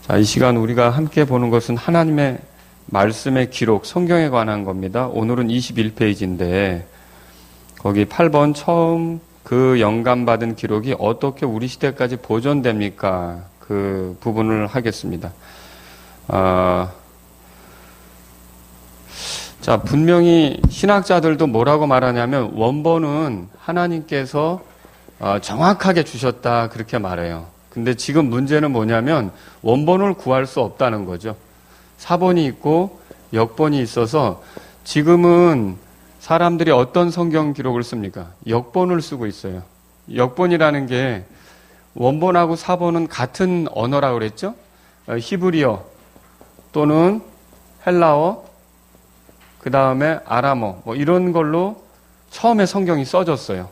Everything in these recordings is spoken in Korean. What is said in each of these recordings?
자, 이 시간 우리가 함께 보는 것은 하나님의 말씀의 기록, 성경에 관한 겁니다. 오늘은 21페이지인데 거기 8번 처음 그 영감받은 기록이 어떻게 우리 시대까지 보존됩니까? 그 부분을 하겠습니다. 자, 분명히 신학자들도 뭐라고 말하냐면 원본은 하나님께서 정확하게 주셨다 그렇게 말해요. 근데 지금 문제는 뭐냐면 원본을 구할 수 없다는 거죠. 사본이 있고 역본이 있어서 지금은 사람들이 어떤 성경 기록을 씁니까? 역본을 쓰고 있어요. 역본이라는 게 원본하고 사본은 같은 언어라고 그랬죠? 히브리어 또는 헬라어, 그 다음에 아람어, 뭐 이런 걸로 처음에 성경이 써졌어요.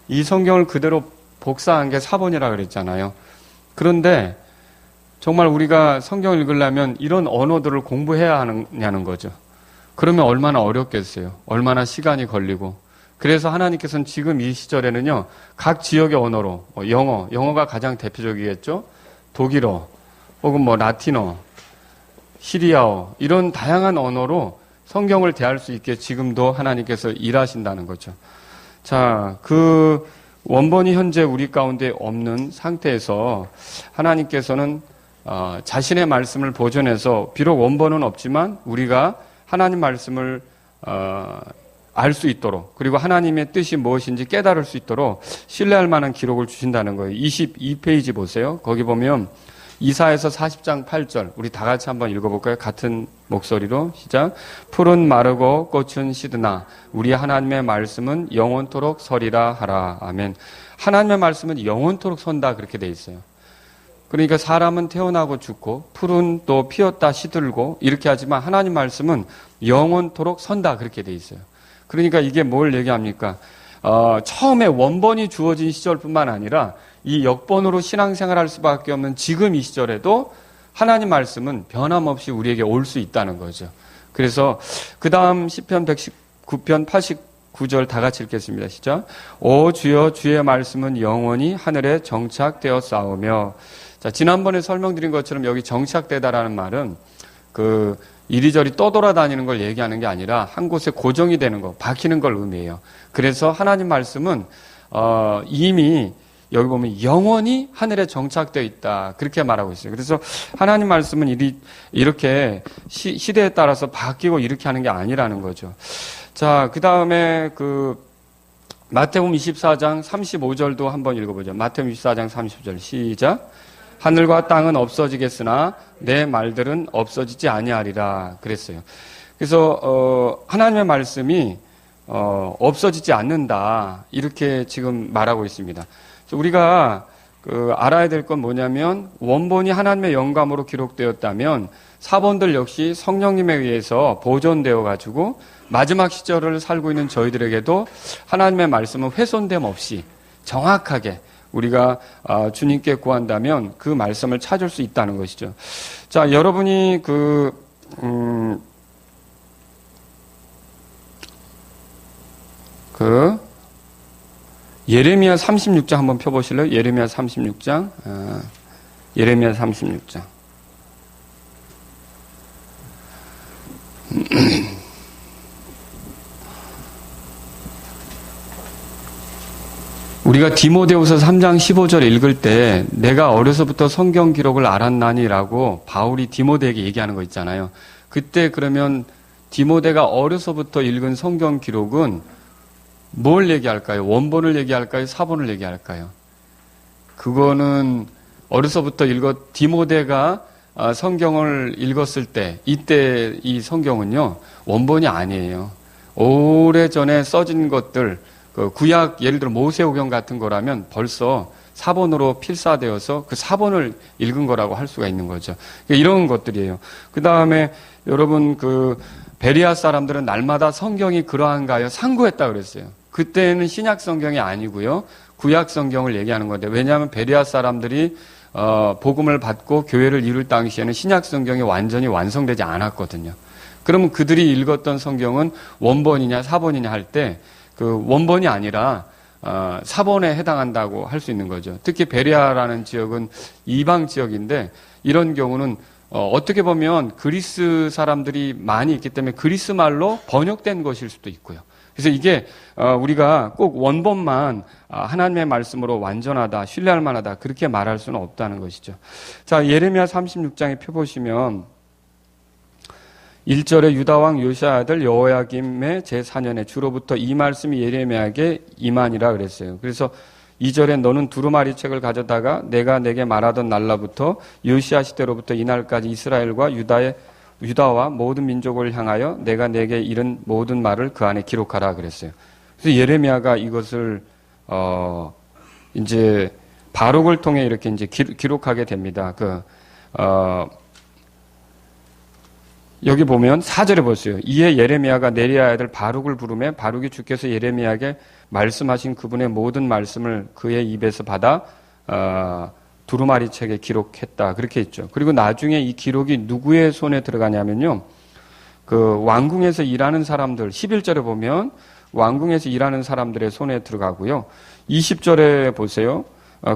이 성경을 그대로 복사한 게 사본이라고 그랬잖아요. 그런데 정말 우리가 성경을 읽으려면 이런 언어들을 공부해야 하느냐는 거죠. 그러면 얼마나 어렵겠어요. 얼마나 시간이 걸리고. 그래서 하나님께서는 지금 이 시절에는요, 각 지역의 언어로, 영어가 가장 대표적이겠죠? 독일어, 혹은 뭐 라틴어, 시리아어, 이런 다양한 언어로 성경을 대할 수 있게 지금도 하나님께서 일하신다는 거죠. 자, 그 원본이 현재 우리 가운데 없는 상태에서 하나님께서는 자신의 말씀을 보존해서 비록 원본은 없지만 우리가 하나님 말씀을 알 수 있도록, 그리고 하나님의 뜻이 무엇인지 깨달을 수 있도록 신뢰할 만한 기록을 주신다는 거예요. 22페이지 보세요. 거기 보면 이사야서 40장 8절, 우리 다 같이 한번 읽어볼까요? 같은 목소리로 시작. 푸른 마르고 꽃은 시드나 우리 하나님의 말씀은 영원토록 서리라 하라. 아멘. 하나님의 말씀은 영원토록 선다 그렇게 돼 있어요. 그러니까 사람은 태어나고 죽고 풀은 또 피었다 시들고 이렇게 하지만 하나님 말씀은 영원토록 선다 그렇게 돼 있어요. 그러니까 이게 뭘 얘기합니까? 처음에 원본이 주어진 시절뿐만 아니라 이 역본으로 신앙생활할 수밖에 없는 지금 이 시절에도 하나님 말씀은 변함없이 우리에게 올 수 있다는 거죠. 그래서 그 다음 시편 119편 89절 다 같이 읽겠습니다. 시작. 오 주여 주의 말씀은 영원히 하늘에 정착되어 싸우며. 자, 지난번에 설명드린 것처럼 여기 정착되다라는 말은 그 이리저리 떠돌아다니는 걸 얘기하는 게 아니라 한 곳에 고정이 되는 거, 박히는 걸 의미해요. 그래서 하나님 말씀은 이미 여기 보면 영원히 하늘에 정착되어 있다 그렇게 말하고 있어요. 그래서 하나님 말씀은 이렇게 시대에 따라서 바뀌고 이렇게 하는 게 아니라는 거죠. 자, 그 다음에 그 마태복음 24장 35절도 한번 읽어보죠. 마태복음 24장 35절 시작. 하늘과 땅은 없어지겠으나 내 말들은 없어지지 아니하리라 그랬어요. 그래서 하나님의 말씀이 없어지지 않는다 이렇게 지금 말하고 있습니다. 그래서 우리가 알아야 될 건 뭐냐면 원본이 하나님의 영감으로 기록되었다면 사본들 역시 성령님에 의해서 보존되어 가지고 마지막 시절을 살고 있는 저희들에게도 하나님의 말씀은 훼손됨 없이 정확하게 우리가 주님께 구한다면 그 말씀을 찾을 수 있다는 것이죠. 자, 여러분이 예레미야 36장 한번 펴보실래요? 예레미야 36장. 예레미야 36장. 우리가 디모데후서 3장 15절 읽을 때 내가 어려서부터 성경 기록을 알았나니라고 바울이 디모데에게 얘기하는 거 있잖아요. 그때 그러면 디모데가 어려서부터 읽은 성경 기록은 뭘 얘기할까요? 원본을 얘기할까요? 사본을 얘기할까요? 그거는 어려서부터 디모데가 성경을 읽었을 때 이때 이 성경은요 원본이 아니에요. 오래전에 써진 것들, 구약 예를 들어 모세오경 같은 거라면 벌써 사본으로 필사되어서 그 사본을 읽은 거라고 할 수가 있는 거죠. 이런 것들이에요. 그 다음에 여러분 베리아 사람들은 날마다 성경이 그러한가요? 상고했다 그랬어요. 그때는 신약 성경이 아니고요. 구약 성경을 얘기하는 건데 왜냐하면 베리아 사람들이 복음을 받고 교회를 이룰 당시에는 신약 성경이 완전히 완성되지 않았거든요. 그러면 그들이 읽었던 성경은 원본이냐 사본이냐 할 때 그 원본이 아니라 사본에 해당한다고 할 수 있는 거죠. 특히 베레아라는 지역은 이방 지역인데 이런 경우는 어떻게 보면 그리스 사람들이 많이 있기 때문에 그리스 말로 번역된 것일 수도 있고요. 그래서 이게 우리가 꼭 원본만 하나님의 말씀으로 완전하다, 신뢰할 만하다 그렇게 말할 수는 없다는 것이죠. 자, 예레미야 36장에 펴보시면 1절에 유다 왕 요시야 아들 여호야김의 제4년에 주로부터 이 말씀이 예레미야에게 임하니라 그랬어요. 그래서 2절에 너는 두루마리 책을 가져다가 내가 내게 말하던 날로부터 요시야 시대로부터 이날까지 이스라엘과 유다와 모든 민족을 향하여 내가 내게 이른 모든 말을 그 안에 기록하라 그랬어요. 그래서 예레미야가 이것을 이제 바룩을 통해 이렇게 이제 기록하게 됩니다. 여기 보면 4절에 보세요. 이에 예레미야가 네리야 아들 바룩을 부르매 바룩이 주께서 예레미야에게 말씀하신 그분의 모든 말씀을 그의 입에서 받아 두루마리 책에 기록했다. 그렇게 했죠. 그리고 나중에 이 기록이 누구의 손에 들어가냐면요. 그 왕궁에서 일하는 사람들 11절에 보면 왕궁에서 일하는 사람들의 손에 들어가고요. 20절에 보세요.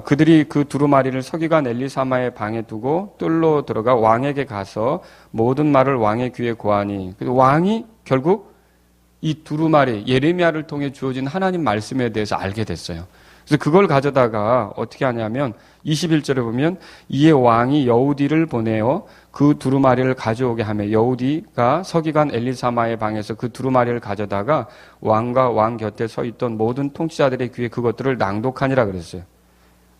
그들이 그 두루마리를 서기관 엘리사마의 방에 두고 뜰로 들어가 왕에게 가서 모든 말을 왕의 귀에 고하니 왕이 결국 이 두루마리 예레미야를 통해 주어진 하나님 말씀에 대해서 알게 됐어요. 그래서 그걸 가져다가 어떻게 하냐면 21절에 보면 이에 왕이 여우디를 보내어 그 두루마리를 가져오게 하며 여우디가 서기관 엘리사마의 방에서 그 두루마리를 가져다가 왕과 왕 곁에 서 있던 모든 통치자들의 귀에 그것들을 낭독하니라 그랬어요.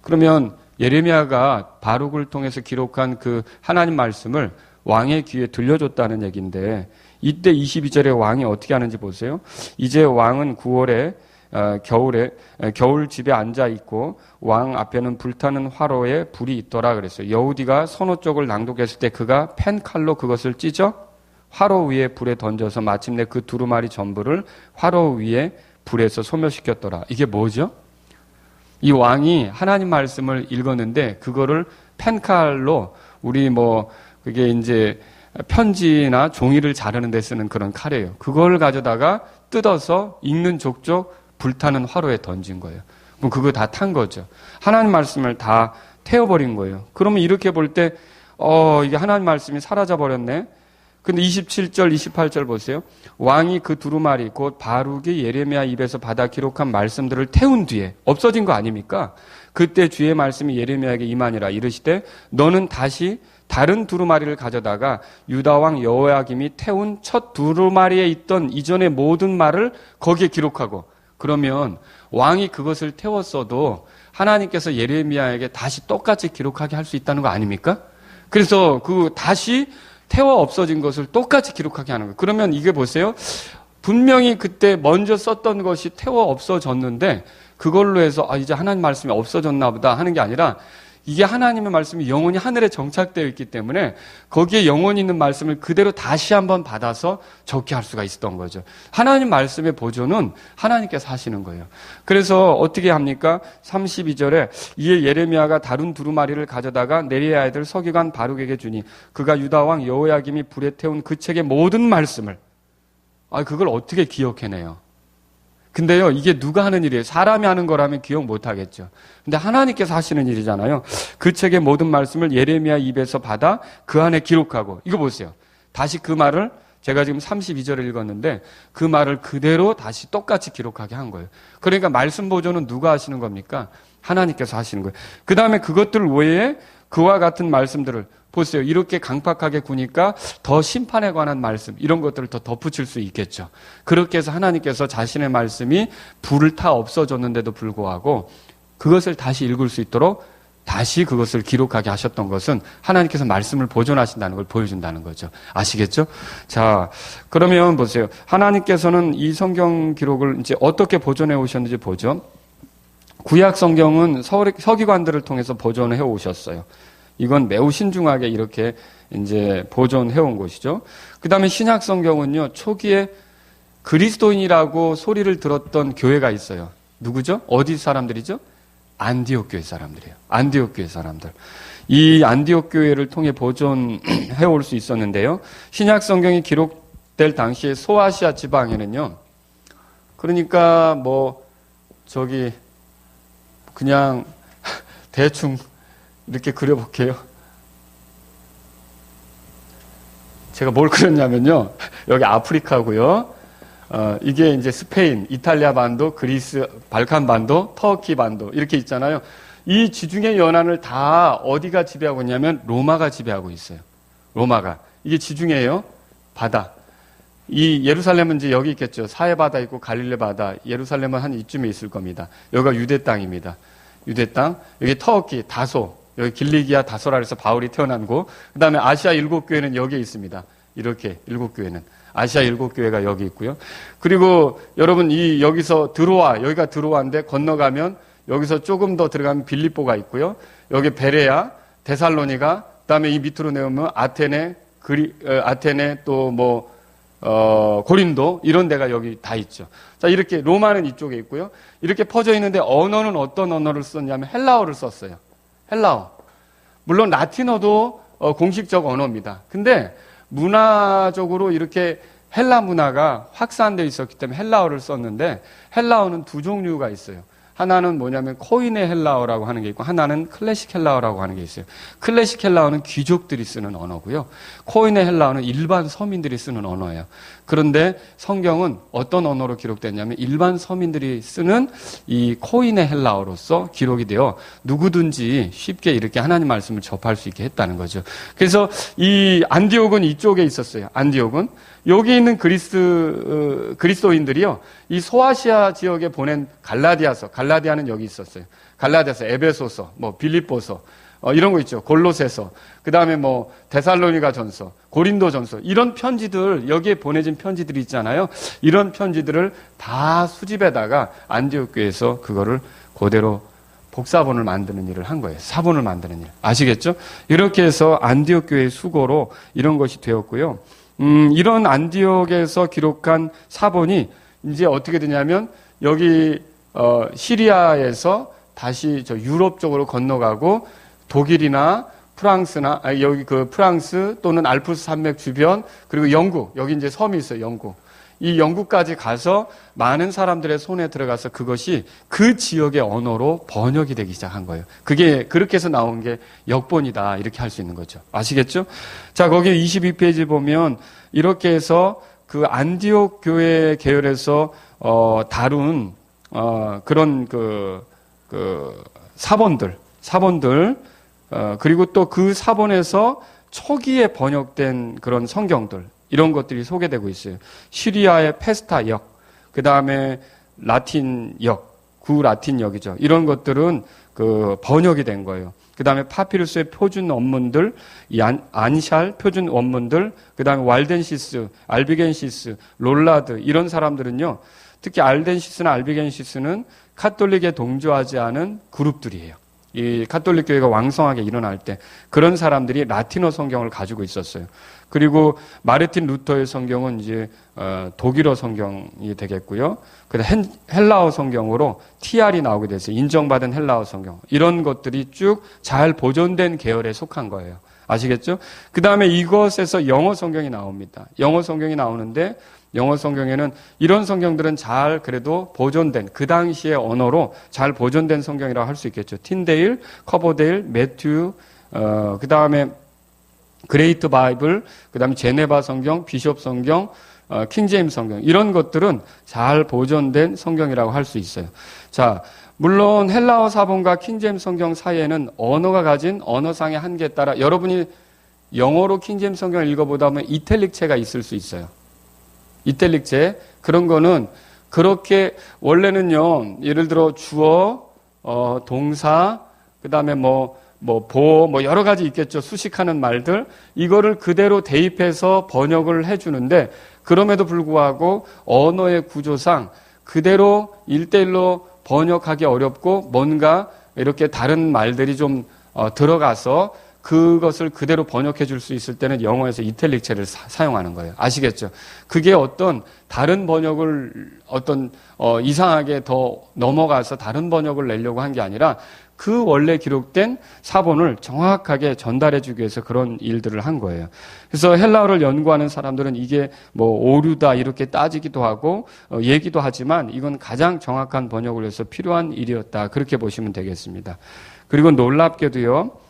그러면 예레미야가 바룩을 통해서 기록한 그 하나님 말씀을 왕의 귀에 들려줬다는 얘기인데 이때 22절에 왕이 어떻게 하는지 보세요. 이제 왕은 9월에 겨울 집에 앉아 있고 왕 앞에는 불타는 화로에 불이 있더라 그랬어요. 여우디가 선호 쪽을 낭독했을 때 그가 펜칼로 그것을 찢어 화로 위에 불에 던져서 마침내 그 두루마리 전부를 화로 위에 불에서 소멸시켰더라. 이게 뭐죠? 이 왕이 하나님 말씀을 읽었는데 그거를 펜칼로 우리 그게 이제 편지나 종이를 자르는 데 쓰는 그런 칼이에요. 그걸 가져다가 뜯어서 읽는 족족 불타는 화로에 던진 거예요. 그럼 그거 다 탄 거죠. 하나님 말씀을 다 태워버린 거예요. 그러면 이렇게 볼 때 이게 하나님 말씀이 사라져버렸네. 근데 27절, 28절 보세요. 왕이 그 두루마리 곧 바룩이 예레미야 입에서 받아 기록한 말씀들을 태운 뒤에 없어진 거 아닙니까? 그때 주의 말씀이 예레미야에게 임하니라 이르시되 너는 다시 다른 두루마리를 가져다가 유다 왕 여호야김이 태운 첫 두루마리에 있던 이전의 모든 말을 거기에 기록하고 그러면 왕이 그것을 태웠어도 하나님께서 예레미야에게 다시 똑같이 기록하게 할 수 있다는 거 아닙니까? 그래서 다시 태워 없어진 것을 똑같이 기록하게 하는 거예요. 그러면 이게 보세요. 분명히 그때 먼저 썼던 것이 태워 없어졌는데 그걸로 해서 이제 하나님 말씀이 없어졌나 보다 하는 게 아니라 이게 하나님의 말씀이 영원히 하늘에 정착되어 있기 때문에 거기에 영원히 있는 말씀을 그대로 다시 한번 받아서 적게 할 수가 있었던 거죠. 하나님 말씀의 보존은 하나님께서 하시는 거예요. 그래서 어떻게 합니까? 32절에 이에 예레미야가 다른 두루마리를 가져다가 네리야 아들 서기관 바룩에게 주니 그가 유다 왕 여호야김이 불에 태운 그 책의 모든 말씀을 그걸 어떻게 기억해내요? 근데요, 이게 누가 하는 일이에요? 사람이 하는 거라면 기억 못 하겠죠. 근데 하나님께서 하시는 일이잖아요. 그 책의 모든 말씀을 예레미야 입에서 받아 그 안에 기록하고, 이거 보세요. 다시 그 말을, 제가 지금 32절을 읽었는데, 그 말을 그대로 다시 똑같이 기록하게 한 거예요. 그러니까 말씀 보존은 누가 하시는 겁니까? 하나님께서 하시는 거예요. 그 다음에 그것들 외에 그와 같은 말씀들을, 보세요. 이렇게 강팍하게 구니까 더 심판에 관한 말씀 이런 것들을 더 덧붙일 수 있겠죠. 그렇게 해서 하나님께서 자신의 말씀이 불을 타 없어졌는데도 불구하고 그것을 다시 읽을 수 있도록 다시 그것을 기록하게 하셨던 것은 하나님께서 말씀을 보존하신다는 걸 보여준다는 거죠. 아시겠죠? 자, 그러면 보세요. 하나님께서는 이 성경 기록을 이제 어떻게 보존해 오셨는지 보죠. 구약 성경은 서기관들을 통해서 보존해 오셨어요. 이건 매우 신중하게 이렇게 이제 보존해 온 것이죠. 그 다음에 신약 성경은요, 초기에 그리스도인이라고 소리를 들었던 교회가 있어요. 누구죠? 어디 사람들이죠? 안디옥 교회 사람들이에요. 안디옥 교회 사람들. 이 안디옥 교회를 통해 보존해 올 수 있었는데요. 신약 성경이 기록될 당시에 소아시아 지방에는요, 그러니까 저기 그냥 대충 이렇게 그려볼게요. 제가 뭘 그렸냐면요. 여기 아프리카고요. 이게 이제 스페인, 이탈리아 반도, 그리스, 발칸 반도, 터키 반도 이렇게 있잖아요. 이 지중해 연안을 다 어디가 지배하고 있냐면 로마가 지배하고 있어요. 로마가. 이게 지중해예요. 바다. 이 예루살렘은 이제 여기 있겠죠. 사해 바다 있고 갈릴리 바다. 예루살렘은 한 이쯤에 있을 겁니다. 여기가 유대 땅입니다. 유대 땅. 여기 터키, 다소. 여기 길리기아 다소라 해서 바울이 태어난 곳. 그다음에 아시아 7교회는 여기에 있습니다. 이렇게 7교회는. 아시아 7교회가 여기 있고요. 그리고 여러분 여기서 여기가 드로아인데 건너가면 여기서 조금 더 들어가면 빌립보가 있고요. 여기 베레아, 데살로니가, 그다음에 이 밑으로 내려오면 아테네 또 고린도 이런 데가 여기 다 있죠. 자, 이렇게 로마는 이쪽에 있고요. 이렇게 퍼져 있는데 언어는 어떤 언어를 썼냐면 헬라어를 썼어요. 헬라어. 물론 라틴어도 공식적 언어입니다. 근데 문화적으로 이렇게 헬라 문화가 확산되어 있었기 때문에 헬라어를 썼는데 헬라어는 두 종류가 있어요. 하나는 뭐냐면 코인의 헬라어라고 하는 게 있고 하나는 클래식 헬라어라고 하는 게 있어요. 클래식 헬라어는 귀족들이 쓰는 언어고요. 코인의 헬라어는 일반 서민들이 쓰는 언어예요. 그런데 성경은 어떤 언어로 기록됐냐면 일반 서민들이 쓰는 이 코인의 헬라어로서 기록이 되어 누구든지 쉽게 이렇게 하나님 말씀을 접할 수 있게 했다는 거죠. 그래서 이 안디옥은 이쪽에 있었어요. 안디옥은 여기 있는 그리스도인들이요, 이 소아시아 지역에 보낸 갈라디아는 여기 있었어요. 갈라디아서, 에베소서, 빌립보서, 이런 거 있죠. 골로새서, 그 다음에 데살로니가 전서, 고린도 전서, 이런 편지들, 여기에 보내진 편지들이 있잖아요. 이런 편지들을 다 수집에다가 안디옥 교회에서 그거를 그대로 복사본을 만드는 일을 한 거예요. 사본을 만드는 일. 아시겠죠? 이렇게 해서 안디옥 교회의 수고로 이런 것이 되었고요. 이런 안디옥에서 기록한 사본이 이제 어떻게 되냐면 여기 시리아에서 다시 저 유럽 쪽으로 건너가고 독일이나 프랑스나 여기 프랑스 또는 알프스 산맥 주변 그리고 영국, 여기 이제 섬이 있어요. 영국. 이 영국까지 가서 많은 사람들의 손에 들어가서 그것이 그 지역의 언어로 번역이 되기 시작한 거예요. 그게 그렇게 해서 나온 게 역본이다, 이렇게 할 수 있는 거죠. 아시겠죠? 자, 거기 22페이지 보면 이렇게 해서 그 안디옥 교회 계열에서 다룬 그런 사본들 그리고 또 그 사본에서 초기에 번역된 그런 성경들, 이런 것들이 소개되고 있어요. 시리아의 페스타역, 그 다음에 라틴역, 구라틴역이죠. 이런 것들은 번역이 된 거예요. 그 다음에 파피루스의 표준 원문들, 안샬 표준 원문들, 그 다음에 왈덴시스, 알비겐시스, 롤라드, 이런 사람들은요, 특히 알덴시스나 알비겐시스는 카톨릭에 동조하지 않은 그룹들이에요. 이 카톨릭 교회가 왕성하게 일어날 때 그런 사람들이 라틴어 성경을 가지고 있었어요. 그리고 마르틴 루터의 성경은 이제 독일어 성경이 되겠고요. 그다음 헬라어 성경으로 TR이 나오게 됐어요. 인정받은 헬라어 성경. 이런 것들이 쭉 잘 보존된 계열에 속한 거예요. 아시겠죠? 그다음에 이것에서 영어 성경이 나옵니다. 영어 성경이 나오는데 영어 성경에는 이런 성경들은 잘 그래도 보존된, 그 당시의 언어로 잘 보존된 성경이라고 할 수 있겠죠. 틴데일, 커버데일, 매튜, 그 다음에 그레이트 바이블, 그 다음에 제네바 성경, 비숍 성경, 킹제임스 성경, 이런 것들은 잘 보존된 성경이라고 할 수 있어요. 자, 물론 헬라어 사본과 킹제임스 성경 사이에는 언어가 가진 언어상의 한계에 따라 여러분이 영어로 킹제임스 성경을 읽어보다 보면 이탈릭체가 있을 수 있어요. 이탈릭체, 그런 거는 그렇게 원래는요, 예를 들어 주어, 동사, 그 다음에 여러 가지 있겠죠. 수식하는 말들. 이거를 그대로 대입해서 번역을 해주는데, 그럼에도 불구하고 언어의 구조상 그대로 1:1로 번역하기 어렵고 뭔가 이렇게 다른 말들이 좀 들어가서 그것을 그대로 번역해 줄 수 있을 때는 영어에서 이탈릭체를 사용하는 거예요. 아시겠죠? 그게 어떤 다른 번역을 이상하게 더 넘어가서 다른 번역을 내려고 한 게 아니라 그 원래 기록된 사본을 정확하게 전달해 주기 위해서 그런 일들을 한 거예요. 그래서 헬라어를 연구하는 사람들은 이게 뭐 오류다 이렇게 따지기도 하고 얘기도 하지만 이건 가장 정확한 번역을 위해서 필요한 일이었다. 그렇게 보시면 되겠습니다. 그리고 놀랍게도요.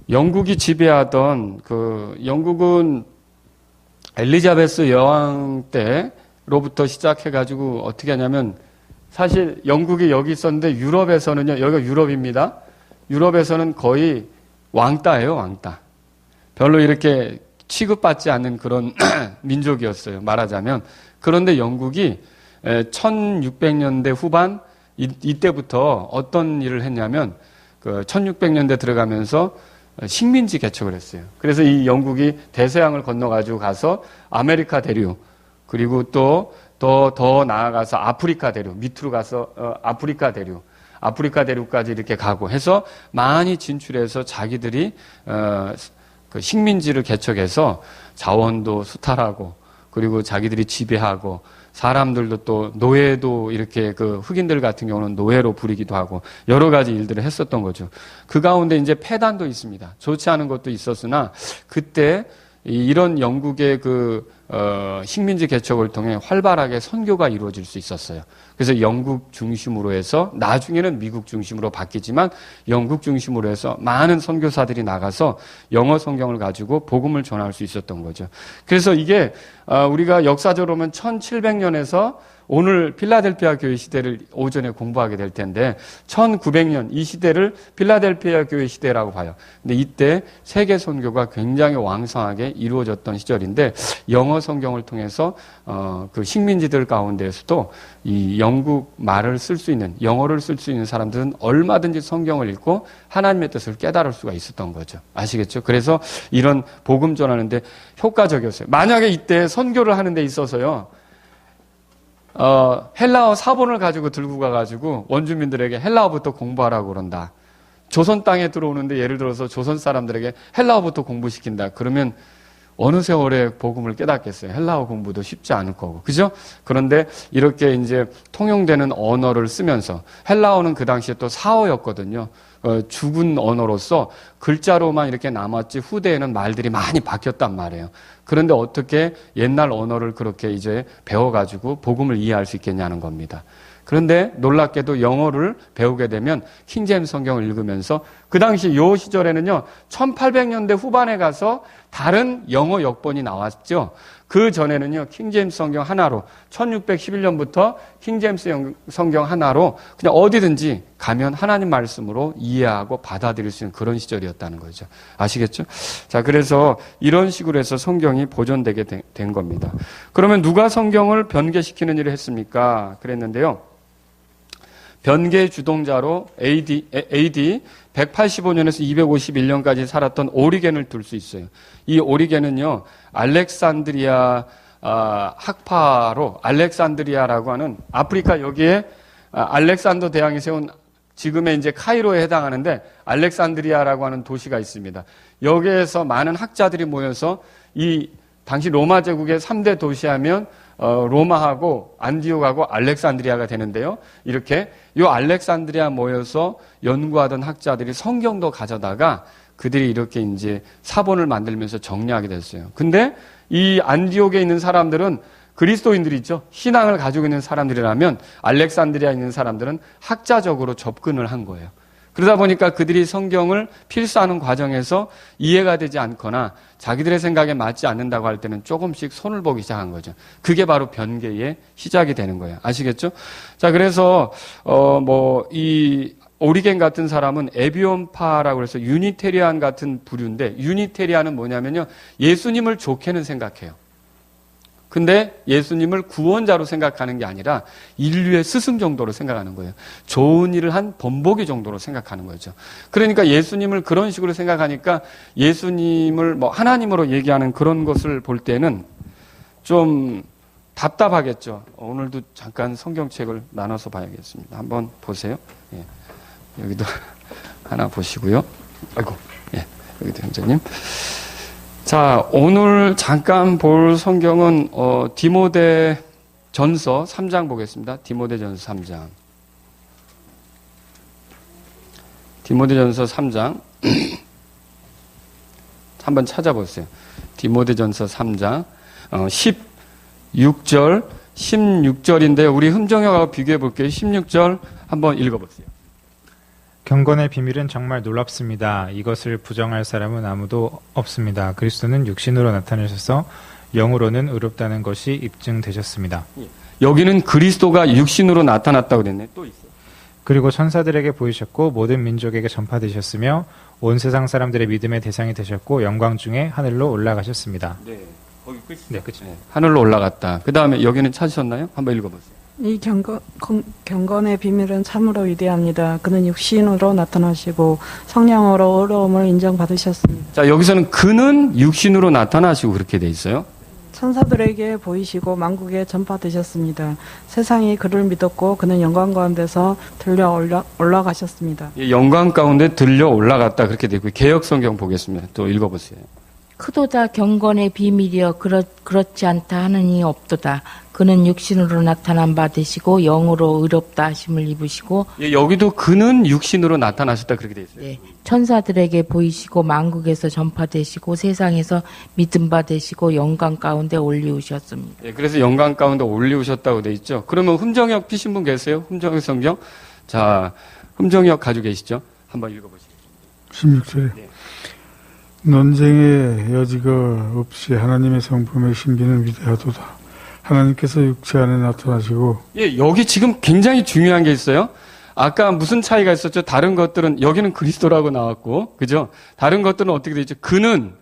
영국이 지배하던 영국은 엘리자베스 여왕 때로부터 시작해가지고 어떻게 하냐면 사실 영국이 여기 있었는데 유럽에서는요, 여기가 유럽입니다. 유럽에서는 거의 왕따예요, 왕따. 별로 이렇게 취급받지 않는 그런 민족이었어요, 말하자면. 그런데 영국이 1600년대 후반 이때부터 어떤 일을 했냐면 1600년대 들어가면서 식민지 개척을 했어요. 그래서 이 영국이 대서양을 건너가지고 가서 아메리카 대륙, 그리고 또 더 나아가서 아프리카 대륙, 밑으로 가서 아프리카 대륙까지 이렇게 가고 해서 많이 진출해서 자기들이 그 식민지를 개척해서 자원도 수탈하고 그리고 자기들이 지배하고 사람들도 또 노예도 이렇게 그 흑인들 같은 경우는 노예로 부리기도 하고 여러 가지 일들을 했었던 거죠. 그 가운데 이제 폐단도 있습니다. 좋지 않은 것도 있었으나 그때 이런 영국의 식민지 개척을 통해 활발하게 선교가 이루어질 수 있었어요. 그래서 영국 중심으로 해서 나중에는 미국 중심으로 바뀌지만 영국 중심으로 해서 많은 선교사들이 나가서 영어 성경을 가지고 복음을 전할 수 있었던 거죠. 그래서 이게 우리가 역사적으로 보면 1700년에서 오늘 필라델피아 교회 시대를 오전에 공부하게 될 텐데 1900년 이 시대를 필라델피아 교회 시대라고 봐요. 근데 이때 세계 선교가 굉장히 왕성하게 이루어졌던 시절인데 영어 성경을 통해서 그 식민지들 가운데에서도 이 영국 말을 쓸 수 있는 영어를 쓸 수 있는 사람들은 얼마든지 성경을 읽고 하나님의 뜻을 깨달을 수가 있었던 거죠. 아시겠죠? 그래서 이런 복음 전하는데 효과적이었어요. 만약에 이때 선교를 하는 데 있어서요. 헬라어 사본을 가지고 들고 가가지고 원주민들에게 헬라어부터 공부하라고 그런다. 조선 땅에 들어오는데 예를 들어서 조선 사람들에게 헬라어부터 공부시킨다. 그러면 어느 세월에 복음을 깨닫겠어요. 헬라어 공부도 쉽지 않을 거고. 그죠? 그런데 이렇게 이제 통용되는 언어를 쓰면서 헬라어는 그 당시에 또 사어였거든요. 죽은 언어로서 글자로만 이렇게 남았지 후대에는 말들이 많이 바뀌었단 말이에요. 그런데 어떻게 옛날 언어를 그렇게 이제 배워가지고 복음을 이해할 수 있겠냐는 겁니다. 그런데 놀랍게도 영어를 배우게 되면 킹제임스 성경을 읽으면서 그 당시 요 시절에는요 1800년대 후반에 가서 다른 영어 역본이 나왔죠. 그 전에는요 킹제임스 성경 하나로 1611년부터 킹제임스 성경 하나로 그냥 어디든지 가면 하나님 말씀으로 이해하고 받아들일 수 있는 그런 시절이었다는 거죠. 아시겠죠? 자, 그래서 이런 식으로 해서 성경이 보존되게 된 겁니다. 그러면 누가 성경을 변개시키는 일을 했습니까? 그랬는데요. 변개 주동자로 AD 185년에서 251년까지 살았던 오리겐을 둘 수 있어요. 이 오리겐은요, 알렉산드리아 학파로 알렉산드리아라고 하는 아프리카 여기에 알렉산더 대왕이 세운 지금의 이제 카이로에 해당하는데 알렉산드리아라고 하는 도시가 있습니다. 여기에서 많은 학자들이 모여서 이 당시 로마 제국의 3대 도시하면 로마하고 안디옥하고 알렉산드리아가 되는데요. 이렇게 이 알렉산드리아 모여서 연구하던 학자들이 성경도 가져다가 그들이 이렇게 이제 사본을 만들면서 정리하게 됐어요. 근데 이 안디옥에 있는 사람들은 그리스도인들이죠. 신앙을 가지고 있는 사람들이라면 알렉산드리아에 있는 사람들은 학자적으로 접근을 한 거예요. 그러다 보니까 그들이 성경을 필수하는 과정에서 이해가 되지 않거나 자기들의 생각에 맞지 않는다고 할 때는 조금씩 손을 보기 시작한 거죠. 그게 바로 변개의 시작이 되는 거예요. 아시겠죠? 자, 그래서 이 오리겐 같은 사람은 에비온파라고 해서 유니테리안 같은 부류인데 유니테리안은 뭐냐면요. 예수님을 좋게는 생각해요. 근데 예수님을 구원자로 생각하는 게 아니라 인류의 스승 정도로 생각하는 거예요. 좋은 일을 한 본보기 정도로 생각하는 거죠. 그러니까 예수님을 그런 식으로 생각하니까 예수님을 하나님으로 얘기하는 그런 것을 볼 때는 좀 답답하겠죠. 오늘도 잠깐 성경책을 나눠서 봐야겠습니다. 한번 보세요. 예. 여기도 하나 보시고요. 아이고, 예. 여기도 형제님. 자, 오늘 잠깐 볼 성경은 디모데 전서 3장 보겠습니다. 디모데 전서 3장. 디모데 전서 3장. 한번 찾아보세요. 디모데 전서 3장. 16절, 16절인데 우리 흠정혁하고 비교해 볼게요. 16절 한번 읽어보세요. 경건의 비밀은 정말 놀랍습니다. 이것을 부정할 사람은 아무도 없습니다. 그리스도는 육신으로 나타나셔서 영으로는 의롭다는 것이 입증되셨습니다. 여기는 그리스도가 육신으로 나타났다고 그랬네. 또 있어요. 그리고 천사들에게 보이셨고 모든 민족에게 전파되셨으며 온 세상 사람들의 믿음의 대상이 되셨고 영광 중에 하늘로 올라가셨습니다. 네, 거기 끝이죠. 네, 끝이죠. 네, 하늘로 올라갔다. 그 다음에 여기는 찾으셨나요? 한번 읽어보세요. 이 경건의 비밀은 참으로 위대합니다. 그는 육신으로 나타나시고 성령으로 의로움을 인정받으셨습니다. 자, 여기서는 그는 육신으로 나타나시고 그렇게 돼 있어요. 천사들에게 보이시고 만국에 전파되셨습니다. 세상이 그를 믿었고 그는 영광 가운데서 들려 올라가셨습니다. 영광 가운데 들려 올라갔다 그렇게 되고 개역 성경 보겠습니다. 또 읽어보세요. 크도다 경건의 비밀이여 그렇지 않다 하느니 없도다. 그는 육신으로 나타난 바 되시고 영으로 의롭다 하심을 입으시고 여기도 그는 육신으로 나타나셨다 그렇게 돼 있어요. 네, 천사들에게 보이시고 만국에서 전파되시고 세상에서 믿음 바 되시고 영광 가운데 올리우셨습니다. 예, 그래서 영광 가운데 올리우셨다고 돼 있죠. 그러면 흠정역 피신 분 계세요? 흠정역 성경. 자, 흠정역 가지고 계시죠? 한번 읽어보시죠. 16절에 네. 논쟁의 여지가 없이 하나님의 성품의 신비는 위대하도다. 하나님께서 육체 안에 나타나시고 예, 여기 지금 굉장히 중요한 게 있어요. 아까 무슨 차이가 있었죠? 다른 것들은 여기는 그리스도라고 나왔고, 그죠? 다른 것들은 어떻게 돼 있죠? 그는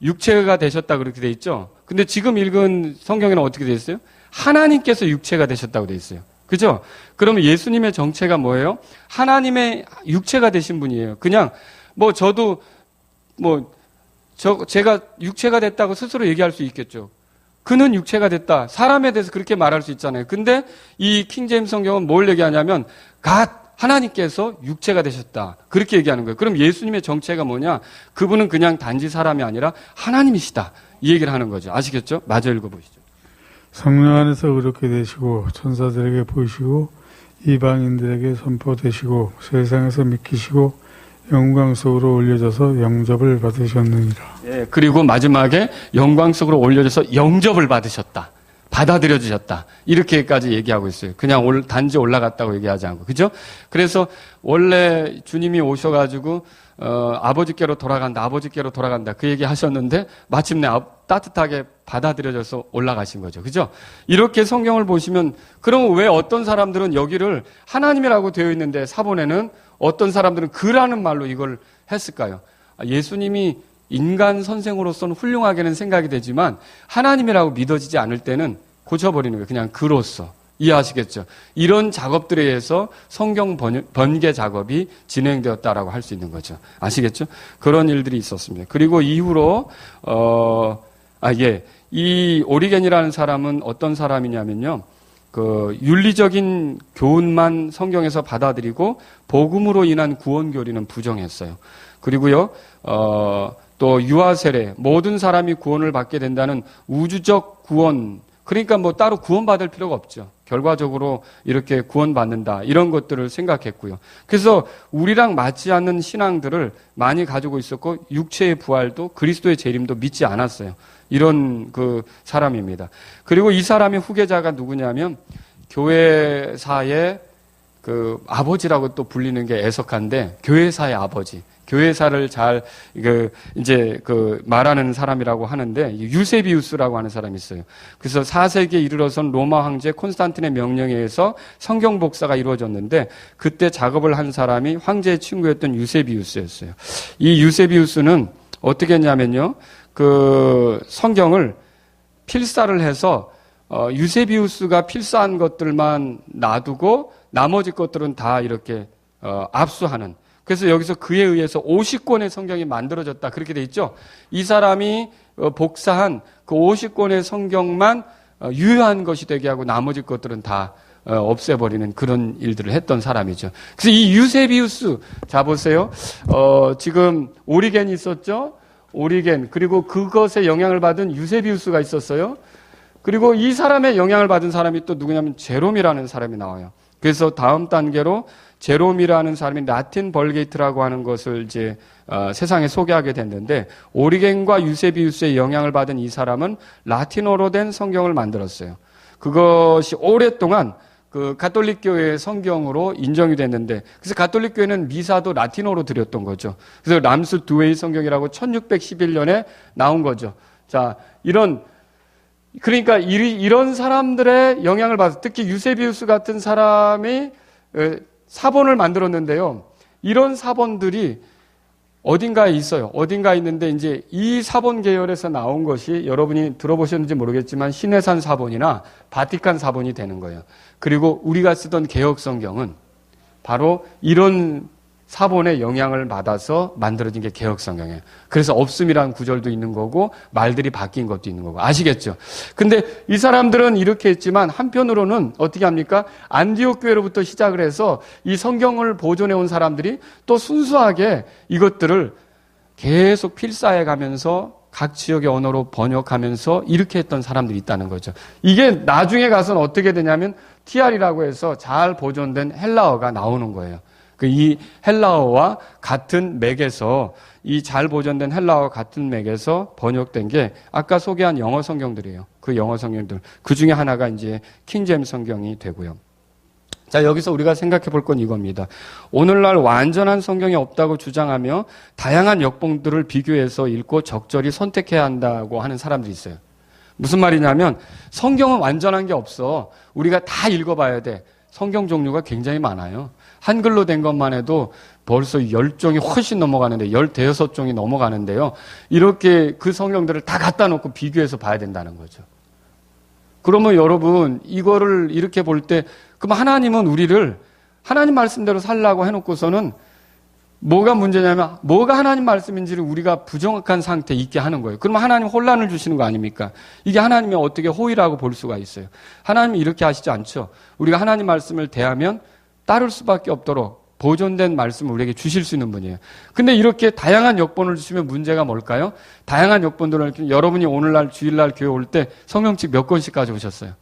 육체가 되셨다 그렇게 돼 있죠. 근데 지금 읽은 성경에는 어떻게 돼 있어요? 하나님께서 육체가 되셨다고 돼 있어요. 그죠? 그러면 예수님의 정체가 뭐예요? 하나님의 육체가 되신 분이에요. 그냥 저도 제가 육체가 됐다고 스스로 얘기할 수 있겠죠. 그는 육체가 됐다. 사람에 대해서 그렇게 말할 수 있잖아요. 근데 이 킹제임스 성경은 뭘 얘기하냐면 하나님께서 육체가 되셨다. 그렇게 얘기하는 거예요. 그럼 예수님의 정체가 뭐냐? 그분은 그냥 단지 사람이 아니라 하나님이시다. 이 얘기를 하는 거죠. 아시겠죠? 마저 읽어보시죠. 성령 안에서 의롭게 되시고 천사들에게 보이시고 이방인들에게 선포되시고 세상에서 믿기시고 영광 속으로 올려져서 영접을 받으셨느니라. 예, 그리고 마지막에 영광 속으로 올려져서 영접을 받으셨다. 받아들여 주셨다. 이렇게까지 얘기하고 있어요. 그냥 단지 올라갔다고 얘기하지 않고. 그죠? 그래서 원래 주님이 오셔가지고 아버지께로 돌아간다. 아버지께로 돌아간다. 그 얘기 하셨는데 마침내 따뜻하게 받아들여져서 올라가신 거죠. 그죠? 이렇게 성경을 보시면 그럼 왜 어떤 사람들은 여기를 하나님이라고 되어 있는데 사본에는 어떤 사람들은 그라는 말로 이걸 했을까요? 예수님이 인간 선생으로서는 훌륭하게는 생각이 되지만 하나님이라고 믿어지지 않을 때는 고쳐버리는 거예요. 그냥 그로서. 이해하시겠죠? 이런 작업들에 의해서 성경 번개 작업이 진행되었다라고 할 수 있는 거죠. 아시겠죠? 그런 일들이 있었습니다. 그리고 이후로 이 오리겐이라는 사람은 어떤 사람이냐면요. 윤리적인 교훈만 성경에서 받아들이고 복음으로 인한 구원 교리는 부정했어요. 그리고요, 또 유아 세례, 모든 사람이 구원을 받게 된다는 우주적 구원, 그러니까 따로 구원받을 필요가 없죠. 결과적으로 이렇게 구원받는다. 이런 것들을 생각했고요. 그래서 우리랑 맞지 않는 신앙들을 많이 가지고 있었고, 육체의 부활도 그리스도의 재림도 믿지 않았어요. 이런 사람입니다. 그리고 이 사람의 후계자가 누구냐면, 교회사의 아버지라고 또 불리는 게 애석한데, 교회사의 아버지. 교회사를 잘 말하는 사람이라고 하는데 유세비우스라고 하는 사람이 있어요. 그래서 4세기에 이르러선 로마 황제 콘스탄틴의 명령에 의해서 성경 복사가 이루어졌는데 그때 작업을 한 사람이 황제의 친구였던 유세비우스였어요. 이 유세비우스는 어떻게 했냐면요. 성경을 필사를 해서 유세비우스가 필사한 것들만 놔두고 나머지 것들은 다 이렇게 압수하는. 그래서 여기서 그에 의해서 50권의 성경이 만들어졌다. 그렇게 돼 있죠. 이 사람이 복사한 그 50권의 성경만 유효한 것이 되게 하고 나머지 것들은 다 없애버리는 그런 일들을 했던 사람이죠. 그래서 이 유세비우스, 자 보세요. 지금 오리겐이 있었죠. 오리겐, 그리고 그것에 영향을 받은 유세비우스가 있었어요. 그리고 이 사람의 영향을 받은 사람이 또 누구냐면 제롬이라는 사람이 나와요. 그래서 다음 단계로 제롬이라는 사람이 라틴 벌게이트라고 하는 것을 이제 세상에 소개하게 됐는데, 오리겐과 유세비우스의 영향을 받은 이 사람은 라틴어로 된 성경을 만들었어요. 그것이 오랫동안 그 가톨릭 교회의 성경으로 인정이 됐는데, 그래서 가톨릭 교회는 미사도 라틴어로 드렸던 거죠. 그래서 람스 두웨이 성경이라고 1611년에 나온 거죠. 자, 그러니까 이런 사람들의 영향을 받아서, 특히 유세비우스 같은 사람이 사본을 만들었는데요. 이런 사본들이 어딘가에 있어요. 어딘가에 있는데 이제 이 사본 계열에서 나온 것이 여러분이 들어보셨는지 모르겠지만 신해산 사본이나 바티칸 사본이 되는 거예요. 그리고 우리가 쓰던 개혁 성경은 바로 이런 사본의 영향을 받아서 만들어진 게 개혁 성경이에요. 그래서 없음이라는 구절도 있는 거고 말들이 바뀐 것도 있는 거고, 아시겠죠? 근데 이 사람들은 이렇게 했지만 한편으로는 어떻게 합니까? 안디옥 교회로부터 시작을 해서 이 성경을 보존해 온 사람들이 또 순수하게 이것들을 계속 필사해 가면서 각 지역의 언어로 번역하면서 이렇게 했던 사람들이 있다는 거죠. 이게 나중에 가서는 어떻게 되냐면 TR이라고 해서 잘 보존된 헬라어가 나오는 거예요. 이 헬라어와 같은 맥에서, 이 잘 보존된 헬라어와 같은 맥에서 번역된 게 아까 소개한 영어 성경들이에요. 그 영어 성경들. 그 중에 하나가 이제 킹제임스 성경이 되고요. 자, 여기서 우리가 생각해 볼 건 이겁니다. 오늘날 완전한 성경이 없다고 주장하며 다양한 역봉들을 비교해서 읽고 적절히 선택해야 한다고 하는 사람들이 있어요. 무슨 말이냐면 성경은 완전한 게 없어. 우리가 다 읽어봐야 돼. 성경 종류가 굉장히 많아요. 한글로 된 것만 해도 벌써 10종이 훨씬 넘어가는데 15종이 넘어가는데요. 이렇게 그 성경들을 다 갖다 놓고 비교해서 봐야 된다는 거죠. 그러면 여러분 이거를 이렇게 볼 때, 그럼 하나님은 우리를 하나님 말씀대로 살라고 해놓고서는 뭐가 문제냐면 뭐가 하나님 말씀인지를 우리가 부정확한 상태에 있게 하는 거예요. 그러면 하나님 혼란을 주시는 거 아닙니까? 이게 하나님이 어떻게 호의라고 볼 수가 있어요? 하나님이 이렇게 하시지 않죠. 우리가 하나님 말씀을 대하면 따를 수밖에 없도록 보존된 말씀을 우리에게 주실 수 있는 분이에요. 근데 이렇게 다양한 역본을 주시면 문제가 뭘까요? 다양한 역본들을, 여러분이 오늘날 주일날 교회 올 때 성경책 몇 권씩 가져오셨어요?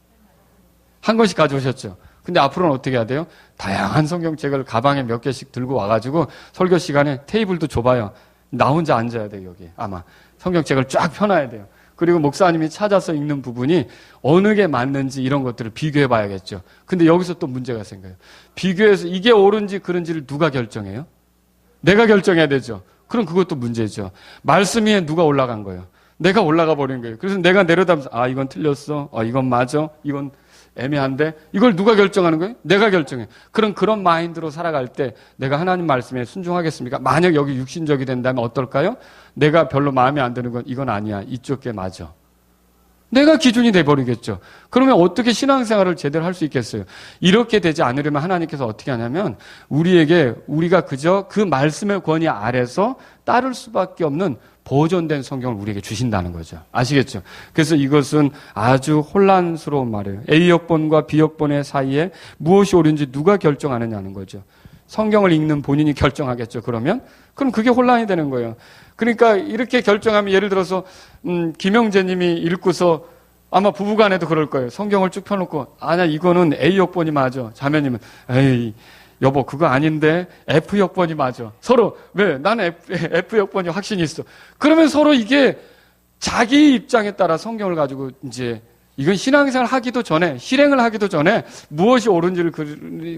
한 권씩 가져오셨죠? 근데 앞으로는 어떻게 해야 돼요? 다양한 성경책을 가방에 몇 개씩 들고 와가지고 설교 시간에 테이블도 좁아요. 나 혼자 앉아야 돼요, 여기. 아마 성경책을 쫙 펴놔야 돼요. 그리고 목사님이 찾아서 읽는 부분이 어느 게 맞는지 이런 것들을 비교해 봐야겠죠. 근데 여기서 또 문제가 생겨요. 비교해서 이게 옳은지 그른지를 누가 결정해요? 내가 결정해야 되죠. 그럼 그것도 문제죠. 말씀 위에 누가 올라간 거예요? 내가 올라가 버린 거예요. 그래서 내가 내려다보면서 이건 틀렸어. 이건 맞아. 이건 애매한데, 이걸 누가 결정하는 거예요? 내가 결정해. 그런 마인드로 살아갈 때 내가 하나님 말씀에 순종하겠습니까? 만약 여기 육신적이 된다면 어떨까요? 내가 별로 마음에 안 드는 건 이건 아니야. 이쪽 게 맞아. 내가 기준이 돼버리겠죠. 그러면 어떻게 신앙생활을 제대로 할 수 있겠어요? 이렇게 되지 않으려면 하나님께서 어떻게 하냐면 우리가 그저 그 말씀의 권위 아래서 따를 수밖에 없는 보존된 성경을 우리에게 주신다는 거죠. 아시겠죠? 그래서 이것은 아주 혼란스러운 말이에요. A역본과 B역본의 사이에 무엇이 옳은지 누가 결정하느냐는 거죠. 성경을 읽는 본인이 결정하겠죠. 그럼 그게 혼란이 되는 거예요. 그러니까 이렇게 결정하면, 예를 들어서 김영재 님이 읽고서 아마 부부간에도 그럴 거예요. 성경을 쭉 펴놓고 아니야 이거는 A역본이 맞아. 자매님은 에이 여보 그거 아닌데 F역본이 맞아. 서로 왜? 나는 F역본이 확신이 있어. 그러면 서로 이게 자기 입장에 따라 성경을 가지고 이제 이건 신앙생활 하기도 전에, 실행을 하기도 전에 무엇이 옳은지를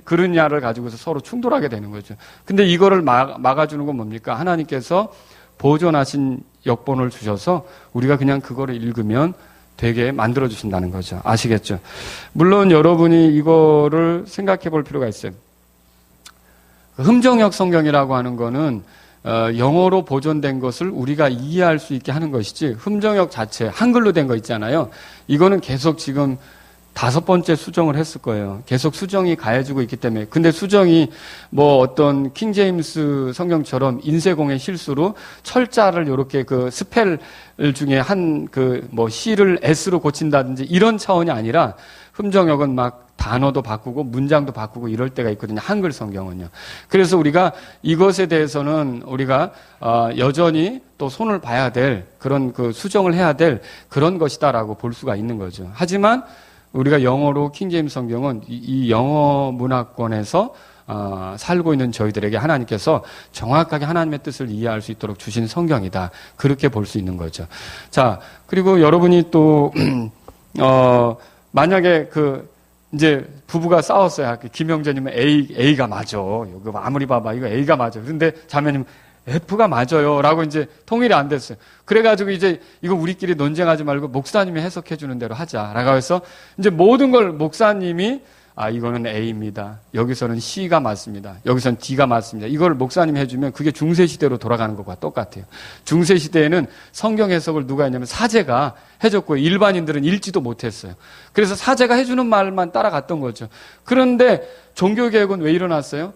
그르냐를 가지고서 서로 충돌하게 되는 거죠. 근데 이거를 막아주는 건 뭡니까? 하나님께서 보존하신 역본을 주셔서 우리가 그냥 그거를 읽으면 되게 만들어주신다는 거죠. 아시겠죠? 물론 여러분이 이거를 생각해 볼 필요가 있어요. 흠정역 성경이라고 하는 거는 영어로 보존된 것을 우리가 이해할 수 있게 하는 것이지, 흠정역 자체 한글로 된 거 있잖아요. 이거는 계속 지금 5번째 수정을 했을 거예요. 계속 수정이 가해지고 있기 때문에. 근데 수정이 뭐 어떤 킹제임스 성경처럼 인쇄공의 실수로 철자를 이렇게 그 스펠 중에 한 그 뭐 C를 S로 고친다든지 이런 차원이 아니라, 흠정역은 막 단어도 바꾸고 문장도 바꾸고 이럴 때가 있거든요. 한글 성경은요. 그래서 우리가 이것에 대해서는 우리가 여전히 또 손을 봐야 될 그런 그 수정을 해야 될 그런 것이다라고 볼 수가 있는 거죠. 하지만 우리가 영어로 킹제임스 성경은 이 영어 문화권에서 살고 있는 저희들에게 하나님께서 정확하게 하나님의 뜻을 이해할 수 있도록 주신 성경이다. 그렇게 볼 수 있는 거죠. 자, 그리고 여러분이 또 만약에 이제 부부가 싸웠어요. 김영재님은 A가 맞아. 이거 아무리 봐봐. 이거 A가 맞아. 그런데 자매님 F가 맞아요. 라고 이제 통일이 안 됐어요. 그래가지고 이제 이거 우리끼리 논쟁하지 말고 목사님이 해석해 주는 대로 하자. 라고 해서 이제 모든 걸 목사님이 이거는 A입니다. 여기서는 C가 맞습니다. 여기서는 D가 맞습니다. 이걸 목사님이 해주면 그게 중세시대로 돌아가는 것과 똑같아요. 중세시대에는 성경 해석을 누가 했냐면 사제가 해줬고 일반인들은 읽지도 못했어요. 그래서 사제가 해주는 말만 따라갔던 거죠. 그런데 종교개혁은 왜 일어났어요?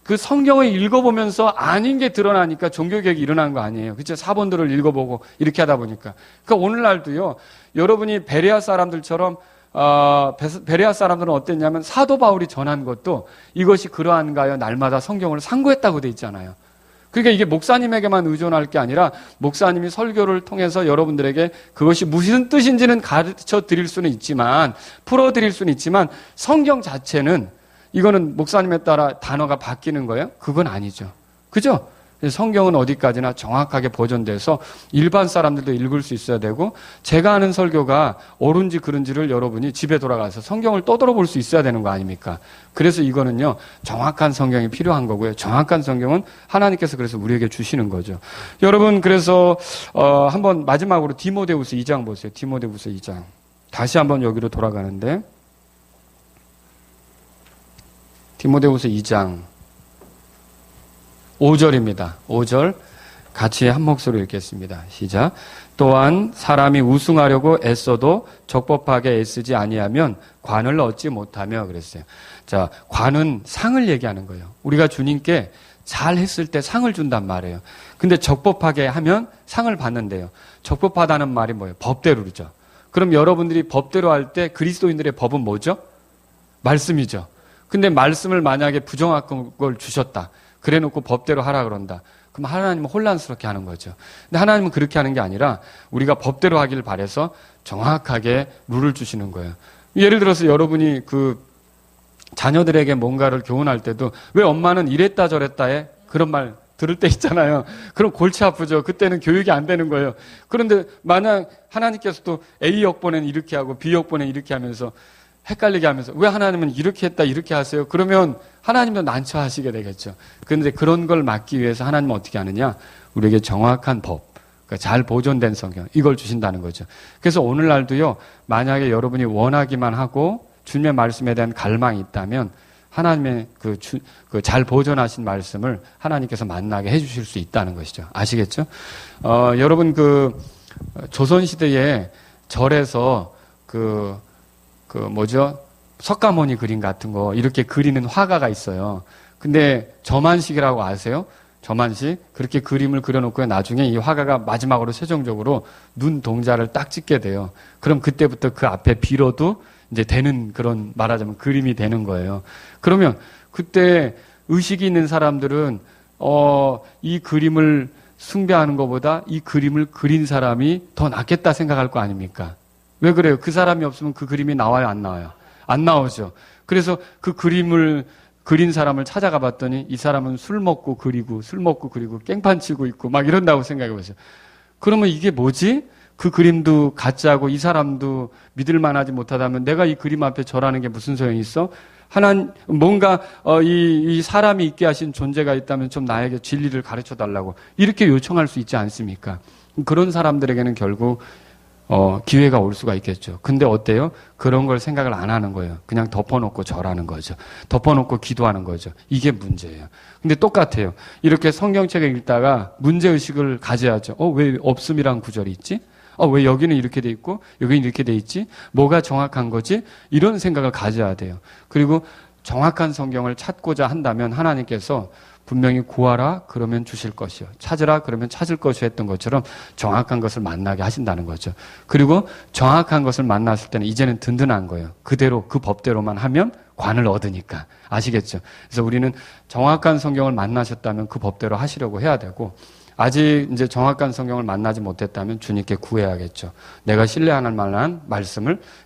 그 성경을 읽어보면서 아닌 게 드러나니까 종교개혁이 일어난 거 아니에요. 그렇죠? 사본들을 읽어보고 이렇게 하다 보니까. 그러니까 오늘날도요. 여러분이 베레아 사람들처럼 베레아 사람들은 어땠냐면 사도 바울이 전한 것도 이것이 그러한가요? 날마다 성경을 상고했다고 돼 있잖아요. 그러니까 이게 목사님에게만 의존할 게 아니라 목사님이 설교를 통해서 여러분들에게 그것이 무슨 뜻인지는 가르쳐 드릴 수는 있지만 풀어 드릴 수는 있지만 성경 자체는 이거는 목사님에 따라 단어가 바뀌는 거예요? 그건 아니죠. 그죠? 성경은 어디까지나 정확하게 보존돼서 일반 사람들도 읽을 수 있어야 되고 제가 하는 설교가 옳은지 그른지를 여러분이 집에 돌아가서 성경을 떠들어 볼 수 있어야 되는 거 아닙니까? 그래서 이거는요 정확한 성경이 필요한 거고요. 정확한 성경은 하나님께서 그래서 우리에게 주시는 거죠. 여러분 그래서 한번 마지막으로 디모데후서 2장 보세요. 디모데후서 2장 다시 한번 여기로 돌아가는데 디모데후서 2장 5절입니다. 5절 같이 한 목소리로 읽겠습니다. 시작. 또한 사람이 우승하려고 애써도 적법하게 애쓰지 아니하면 관을 얻지 못하며 그랬어요. 자, 관은 상을 얘기하는 거예요. 우리가 주님께 잘 했을 때 상을 준단 말이에요. 근데 적법하게 하면 상을 받는데요. 적법하다는 말이 뭐예요? 법대로죠. 그럼 여러분들이 법대로 할 때 그리스도인들의 법은 뭐죠? 말씀이죠. 근데 말씀을 만약에 부정한 걸 주셨다. 그래 놓고 법대로 하라 그런다. 그럼 하나님은 혼란스럽게 하는 거죠. 근데 하나님은 그렇게 하는 게 아니라 우리가 법대로 하길 바라서 정확하게 룰을 주시는 거예요. 예를 들어서 여러분이 자녀들에게 뭔가를 교훈할 때도 왜 엄마는 이랬다 저랬다 해? 그런 말 들을 때 있잖아요. 그럼 골치 아프죠. 그때는 교육이 안 되는 거예요. 그런데 만약 하나님께서도 A 역번에는 이렇게 하고 B 역번에는 이렇게 하면서 헷갈리게 하면서 왜 하나님은 이렇게 했다 이렇게 하세요? 그러면 하나님도 난처하시게 되겠죠. 그런데 그런 걸 막기 위해서 하나님은 어떻게 하느냐? 우리에게 정확한 법, 그러니까 잘 보존된 성경 이걸 주신다는 거죠. 그래서 오늘날도요. 만약에 여러분이 원하기만 하고 주님의 말씀에 대한 갈망이 있다면 하나님의 잘 보존하신 말씀을 하나님께서 만나게 해주실 수 있다는 것이죠. 아시겠죠? 여러분 조선시대에 절에서 석가모니 그림 같은 거 이렇게 그리는 화가가 있어요. 근데 점안식이라고 아세요? 점안식 그렇게 그림을 그려놓고 나중에 이 화가가 마지막으로 최종적으로 눈 동자를 딱 찍게 돼요. 그럼 그때부터 그 앞에 빌어도 이제 되는 그런 말하자면 그림이 되는 거예요. 그러면 그때 의식이 있는 사람들은 이 그림을 숭배하는 것보다 이 그림을 그린 사람이 더 낫겠다 생각할 거 아닙니까? 왜 그래요? 그 사람이 없으면 그 그림이 나와요? 안 나와요? 안 나오죠. 그래서 그 그림을 그린 사람을 찾아가 봤더니 이 사람은 술 먹고 그리고 깽판 치고 있고 막 이런다고 생각해 보세요. 그러면 이게 뭐지? 그 그림도 가짜고 이 사람도 믿을 만하지 못하다면 내가 이 그림 앞에 절하는 게 무슨 소용이 있어? 뭔가 이 사람이 있게 하신 존재가 있다면 좀 나에게 진리를 가르쳐 달라고 이렇게 요청할 수 있지 않습니까? 그런 사람들에게는 결국 기회가 올 수가 있겠죠. 근데 어때요? 그런 걸 생각을 안 하는 거예요. 그냥 덮어놓고 절하는 거죠. 덮어놓고 기도하는 거죠. 이게 문제예요. 근데 똑같아요. 이렇게 성경책을 읽다가 문제의식을 가져야죠. 왜 없음이란 구절이 있지? 왜 여기는 이렇게 돼 있고 여기는 이렇게 돼 있지? 뭐가 정확한 거지? 이런 생각을 가져야 돼요. 그리고 정확한 성경을 찾고자 한다면 하나님께서 분명히 구하라 그러면 주실 것이요, 찾으라 그러면 찾을 것이요 했던 것처럼 정확한 것을 만나게 하신다는 거죠. 그리고 정확한 것을 만났을 때는 이제는 든든한 거예요. 그대로 그 법대로만 하면 관을 얻으니까. 아시겠죠? 그래서 우리는 정확한 성경을 만나셨다면 그 법대로 하시려고 해야 되고, 아직 이제 정확한 성경을 만나지 못했다면 주님께 구해야겠죠. 내가 신뢰할 만한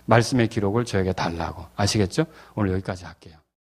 말씀의 기록을 저에게 달라고. 아시겠죠? 오늘 여기까지 할게요.